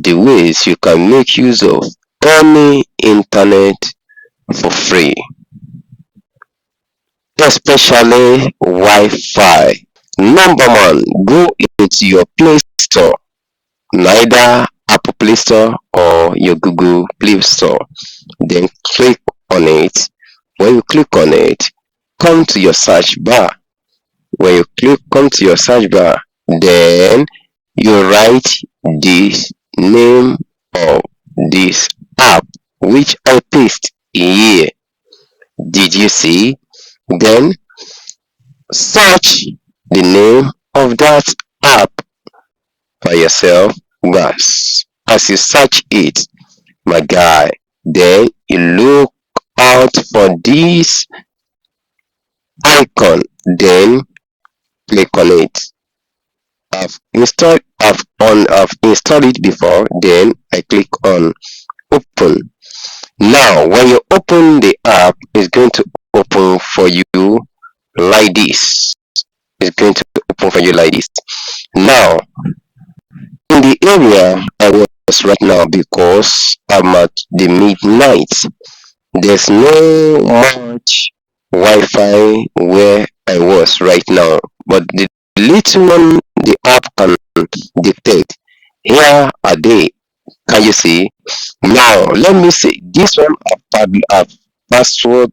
of the ways you can make use of any internet for free, especially Wi-Fi. Number one, go into your Play Store, neither Apple Play Store or your Google Play Store. Then click on it. When you click on it, come to your search bar. When you come to your search bar, then you write this name of this app which I paste here. Did you see? Then search the name of that app by yourself. As you search it, my guy, then you look out for this icon, then click on it. I've installed it before, then I click on open. Now when you open the app, it's going to open for you like this. It's going to open for you like this. Now in the area I was right now, because I'm at the midnight, there's no much Wi-Fi where I was right now, but the little one the app can detect, here are they. Can you see? Now let me see. This one I've password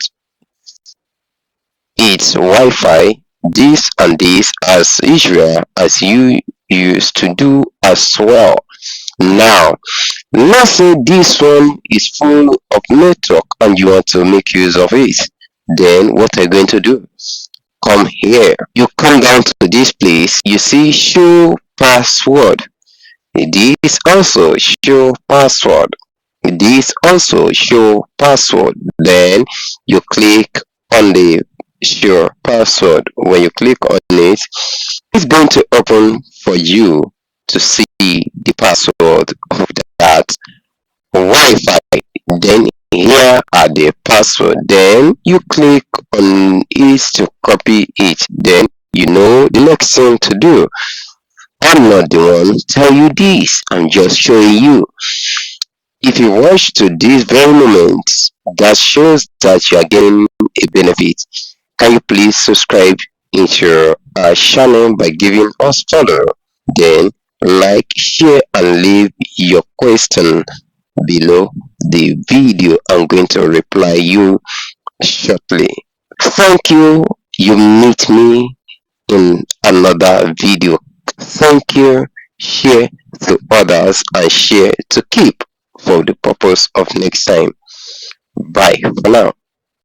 its Wi-Fi. This and this as usual, as you used to do as well. Now let's say this one is full of network and you want to make use of it. Then what are you going to do? Come here. You come down to this place. You see show password. This also show password. This also show password. Then you click on the show password. When you click on it, it's going to open for you to see the password of that Wi-Fi. Then here are the password. Then you click on it to copy it. Then you know the next thing to do. I'm not the one to tell you this. I'm just showing you. If you watch to this very moment, that shows that you are getting a benefit. Can you please subscribe into our channel by giving us follow? Then like, share, and leave your question below the video. I'm going to reply you shortly. Thank you. You meet me in another video. Thank you. Share to others and share to keep for the purpose of next time. Bye for now.